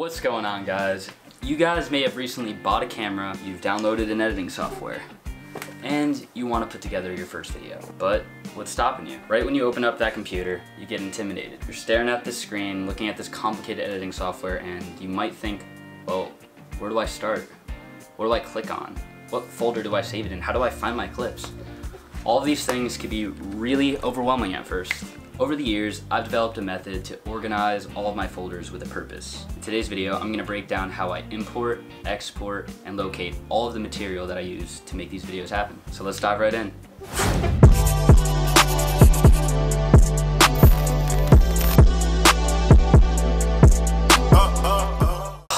What's going on, guys? You guys may have recently bought a camera, you've downloaded an editing software, and you want to put together your first video. But what's stopping you? Right when you open up that computer, you get intimidated. You're staring at this screen, looking at this complicated editing software, and you might think, well, where do I start? What do I click on? What folder do I save it in? How do I find my clips? All of these things can be really overwhelming at first. Over the years, I've developed a method to organize all of my folders with a purpose. In today's video, I'm going to break down how I import, export, and locate all of the material that I use to make these videos happen. So let's dive right in.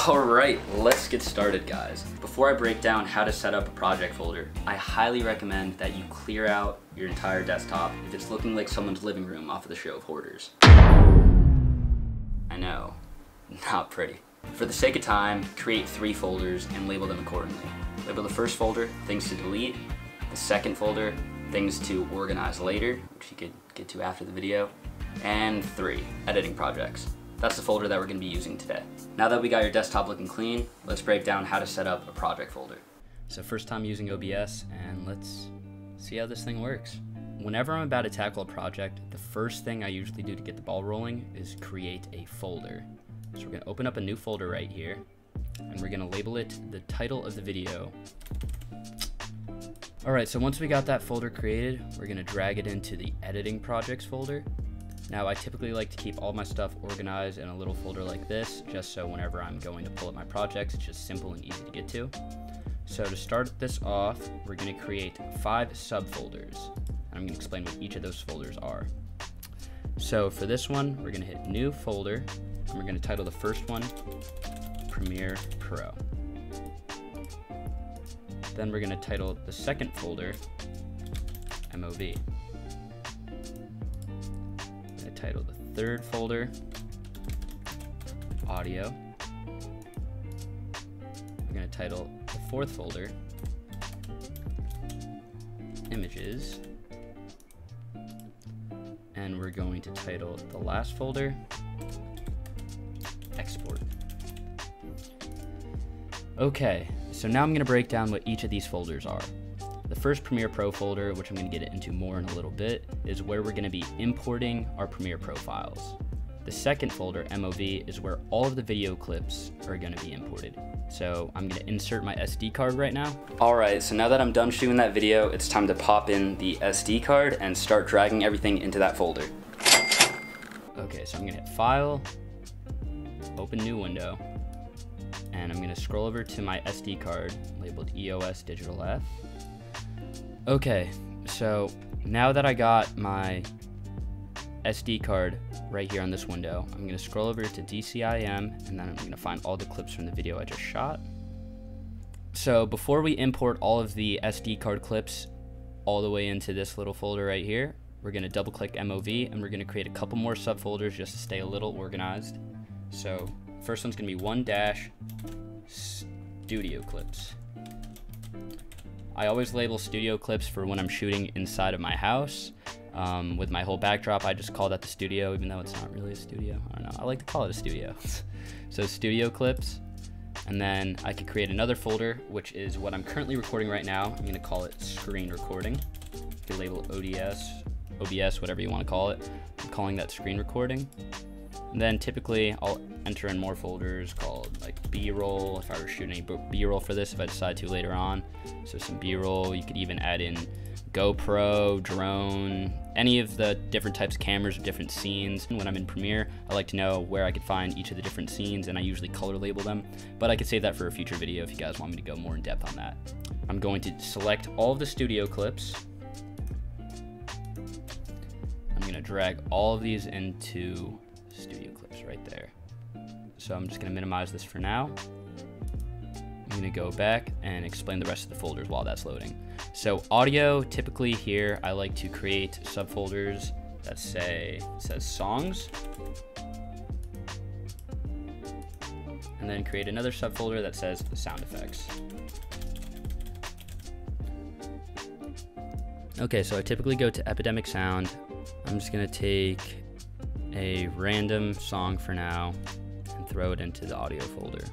Alright, let's get started, guys. Before I break down how to set up a project folder, I highly recommend that you clear out your entire desktop if it's looking like someone's living room off of the show of Hoarders. I know, not pretty. For the sake of time, create 3 folders and label them accordingly. Label the first folder, things to delete, the second folder, things to organize later, which you could get to after the video, and 3, editing projects. That's the folder that we're going to be using today. Now that we got your desktop looking clean, let's break down how to set up a project folder. So first time using OBS, and let's see how this thing works. Whenever I'm about to tackle a project, the first thing I usually do to get the ball rolling is create a folder. So we're going to open up a new folder right here, and we're going to label it the title of the video. Alright, so once we got that folder created, we're going to drag it into the editing projects folder. Now, I typically like to keep all my stuff organized in a little folder like this, just so whenever I'm going to pull up my projects, it's just simple and easy to get to. So to start this off, we're going to create 5 subfolders. I'm going to explain what each of those folders are. So for this one, we're going to hit New Folder, and we're going to title the first one Premiere Pro. Then we're going to title the second folder MOV. Title the third folder Audio. We're going to title the fourth folder Images, and we're going to title the last folder Export. Okay, so now I'm going to break down what each of these folders are. The first Premiere Pro folder, which I'm going to get into more in a little bit, is where we're going to be importing our Premiere Pro files. The second folder, MOV, is where all of the video clips are going to be imported. So I'm going to insert my SD card right now. Alright, so now that I'm done shooting that video, it's time to pop in the SD card and start dragging everything into that folder. Okay, so I'm going to hit File, Open New Window, and I'm going to scroll over to my SD card labeled EOS Digital F. Okay, so now that I got my SD card right here on this window, I'm going to scroll over to DCIM, and then I'm going to find all the clips from the video I just shot. So before we import all of the SD card clips all the way into this little folder right here, we're going to double click MOV, and we're going to create a couple more subfolders just to stay a little organized. So first one's going to be 1-Studio Clips. I always label studio clips for when I'm shooting inside of my house. With my whole backdrop, I just call that the studio, even though it's not really a studio. I don't know, I like to call it a studio. So studio clips, and then I could create another folder, which is what I'm currently recording right now. I'm gonna call it screen recording. You can label OBS, whatever you wanna call it. I'm calling that screen recording. And then typically I'll enter in more folders called like B-roll, if I were shooting any B-roll for this, if I decide to later on. So some B-roll, you could even add in GoPro, drone, any of the different types of cameras or different scenes. When I'm in Premiere, I like to know where I could find each of the different scenes, and I usually color label them, but I could save that for a future video if you guys want me to go more in depth on that. I'm going to select all of the studio clips. I'm gonna drag all of these into studio clips right there. So I'm just going to minimize this for now. I'm going to go back and explain the rest of the folders while that's loading. So audio, typically here I like to create subfolders that says songs, and then create another subfolder that says sound effects. Okay, so I typically go to Epidemic Sound. I'm just going to take a random song for now and throw it into the audio folder.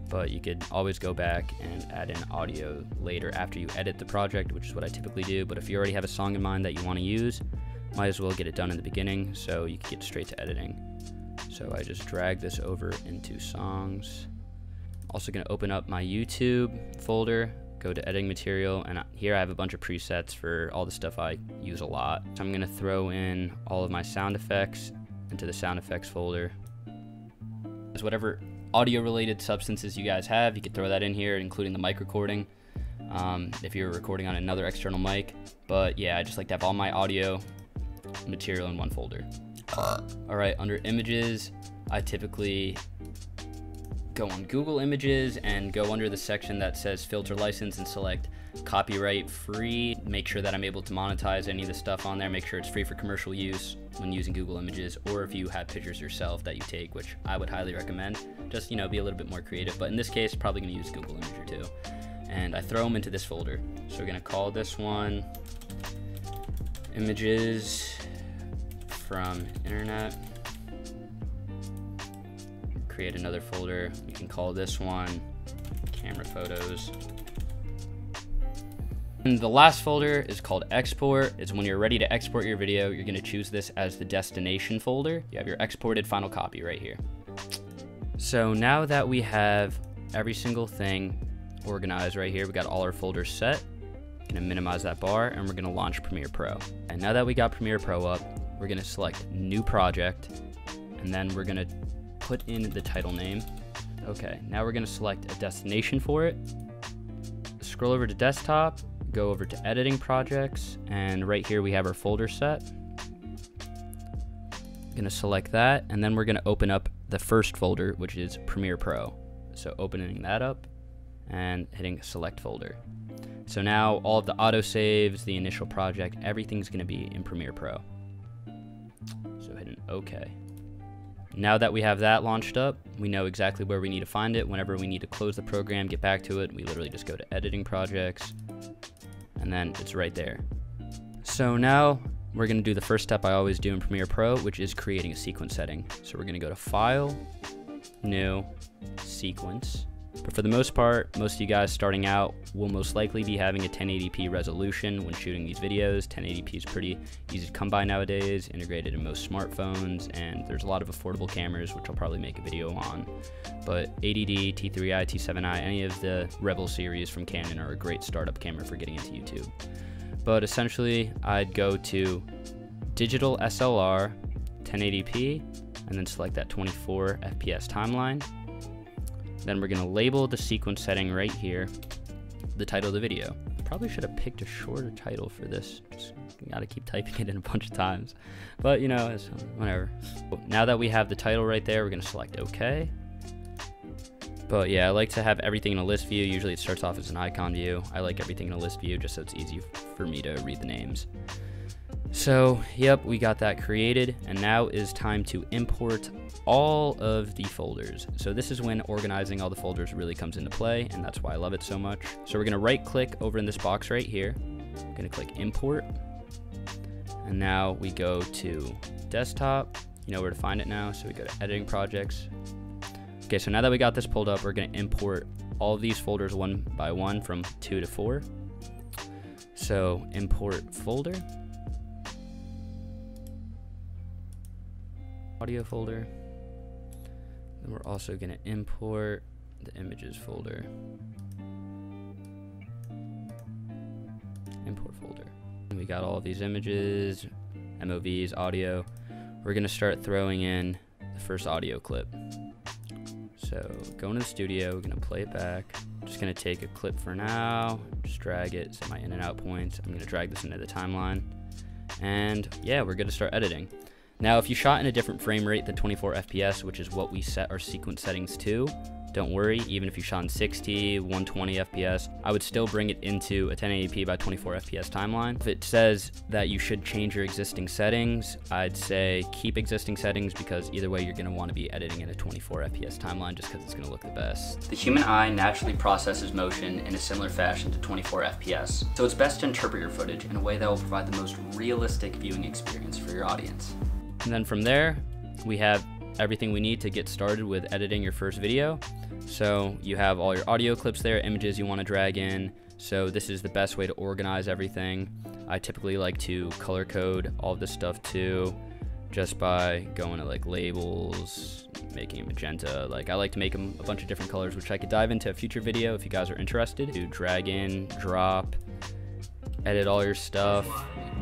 But you could always go back and add in audio later after you edit the project, which is what I typically do. But if you already have a song in mind that you want to use, might as well get it done in the beginning so you can get straight to editing. So I just drag this over into songs. Also going to open up my YouTube folder, go to editing material, and here I have a bunch of presets for all the stuff I use a lot. So I'm going to throw in all of my sound effects into the sound effects folder. As whatever audio related substances you guys have, you could throw that in here, including the mic recording if you're recording on another external mic. But yeah, I just like to have all my audio material in one folder. Alright, under images, I typically go on Google Images and go under the section that says filter license and select copyright free. Make sure that I'm able to monetize any of the stuff on there. Make sure it's free for commercial use when using Google Images, or if you have pictures yourself that you take, which I would highly recommend. Just, you know, be a little bit more creative, but in this case, probably gonna use Google Imager too. And I throw them into this folder. So we're gonna call this one Images from Internet. Create another folder. You can call this one Camera Photos. And the last folder is called Export. It's when you're ready to export your video, you're gonna choose this as the destination folder. You have your exported final copy right here. So now that we have every single thing organized right here, we got all our folders set. Gonna minimize that bar and we're gonna launch Premiere Pro. And now that we got Premiere Pro up, we're gonna select New Project, and then we're gonna put in the title name. Okay, now we're gonna select a destination for it. Scroll over to Desktop, go over to Editing Projects, and right here we have our folder set. Gonna select that, and then we're gonna open up the first folder, which is Premiere Pro. So opening that up and hitting Select Folder. So now all of the autosaves, the initial project, everything's gonna be in Premiere Pro. So hitting OK. Now that we have that launched up, we know exactly where we need to find it. Whenever we need to close the program, get back to it, we literally just go to Editing Projects, and then it's right there. So now we're gonna do the first step I always do in Premiere Pro, which is creating a sequence setting. So we're gonna go to File, New, Sequence. But for the most part, most of you guys starting out will most likely be having a 1080p resolution when shooting these videos. 1080p is pretty easy to come by nowadays, integrated in most smartphones, and there's a lot of affordable cameras, which I'll probably make a video on. But ADD, T3i, T7i, any of the Rebel series from Canon are a great startup camera for getting into YouTube. But essentially, I'd go to Digital SLR, 1080p, and then select that 24 FPS timeline. Then we're gonna label the sequence setting right here, the title of the video. I probably should have picked a shorter title for this. Just gotta keep typing it in a bunch of times. But you know, it's whatever. Now that we have the title right there, we're gonna select OK. But yeah, I like to have everything in a list view. Usually it starts off as an icon view. I like everything in a list view just so it's easy for me to read the names. So, yep, we got that created, and now is time to import all of the folders. So this is when organizing all the folders really comes into play, and that's why I love it so much. So we're gonna right click over in this box right here. I'm gonna click Import, and now we go to Desktop. You know where to find it now, so we go to Editing Projects. Okay, so now that we got this pulled up, we're gonna import all of these folders one by one from 2 to 4. So import folder. Audio folder. Then we're also going to import the images folder. Import folder. And we got all of these images, MOVs, audio. We're going to start throwing in the first audio clip. So go into the studio, we're going to play it back. I'm just going to take a clip for now, just drag it, set my in and out points. I'm going to drag this into the timeline. And yeah, we're going to start editing. Now, if you shot in a different frame rate than 24 FPS, which is what we set our sequence settings to, don't worry, even if you shot in 60, 120 FPS, I would still bring it into a 1080p by 24 FPS timeline. If it says that you should change your existing settings, I'd say keep existing settings, because either way you're gonna wanna be editing in a 24 FPS timeline just because it's gonna look the best. The human eye naturally processes motion in a similar fashion to 24 FPS, so it's best to interpret your footage in a way that will provide the most realistic viewing experience for your audience. And then from there, we have everything we need to get started with editing your first video. So you have all your audio clips there, images you want to drag in. So this is the best way to organize everything. I typically like to color code all of this stuff too, just by going to like labels, making it magenta. Like I like to make them a bunch of different colors, which I could dive into a future video if you guys are interested. To drag in, drop, edit all your stuff,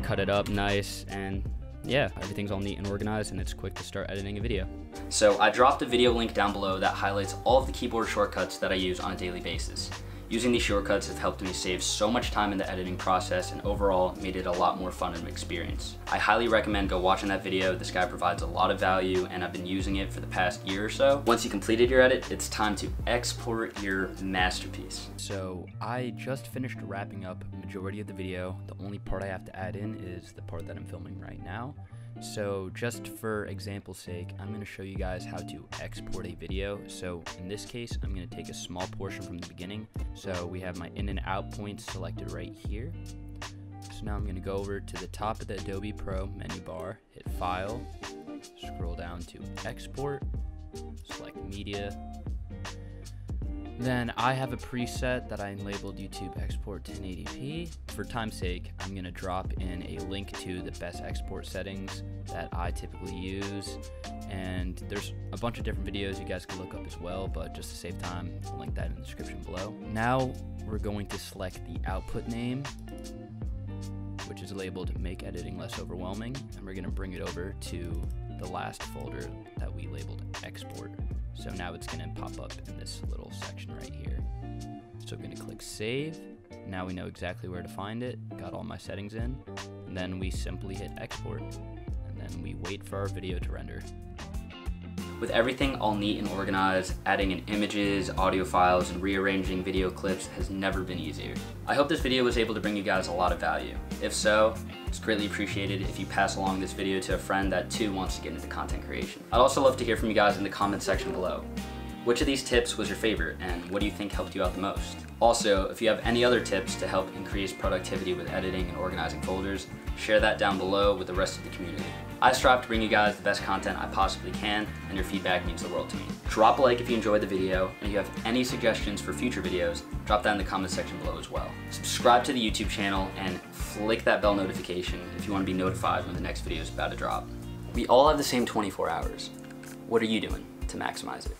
cut it up nice, and yeah, everything's all neat and organized, and it's quick to start editing a video. So I dropped a video link down below that highlights all of the keyboard shortcuts that I use on a daily basis. Using these shortcuts has helped me save so much time in the editing process and overall made it a lot more fun of an experience. I highly recommend go watching that video. This guy provides a lot of value and I've been using it for the past year or so. Once you completed your edit, it's time to export your masterpiece. So I just finished wrapping up the majority of the video. The only part I have to add in is the part that I'm filming right now. So just for example's sake, I'm going to show you guys how to export a video. So in this case, I'm going to take a small portion from the beginning. So we have my in and out points selected right here. So now I'm going to go over to the top of the Adobe Pro menu bar, hit File, scroll down to Export, select Media. Then I have a preset that I labeled YouTube Export 1080p. For time's sake, I'm gonna drop in a link to the best export settings that I typically use. And there's a bunch of different videos you guys can look up as well, but just to save time, I'll link that in the description below. Now we're going to select the output name, which is labeled Make Editing Less Overwhelming, and we're gonna bring it over to the last folder that we labeled Export. So now it's going to pop up in this little section right here. So I'm going to click Save. Now we know exactly where to find it. Got all my settings in. And then we simply hit Export. And then we wait for our video to render. With everything all neat and organized, adding in images, audio files, and rearranging video clips has never been easier. I hope this video was able to bring you guys a lot of value. If so, it's greatly appreciated if you pass along this video to a friend that too wants to get into content creation. I'd also love to hear from you guys in the comment section below. Which of these tips was your favorite, and what do you think helped you out the most? Also, if you have any other tips to help increase productivity with editing and organizing folders, share that down below with the rest of the community. I strive to bring you guys the best content I possibly can, and your feedback means the world to me. Drop a like if you enjoyed the video, and if you have any suggestions for future videos, drop that in the comment section below as well. Subscribe to the YouTube channel and flick that bell notification if you want to be notified when the next video is about to drop. We all have the same 24 hours. What are you doing to maximize it?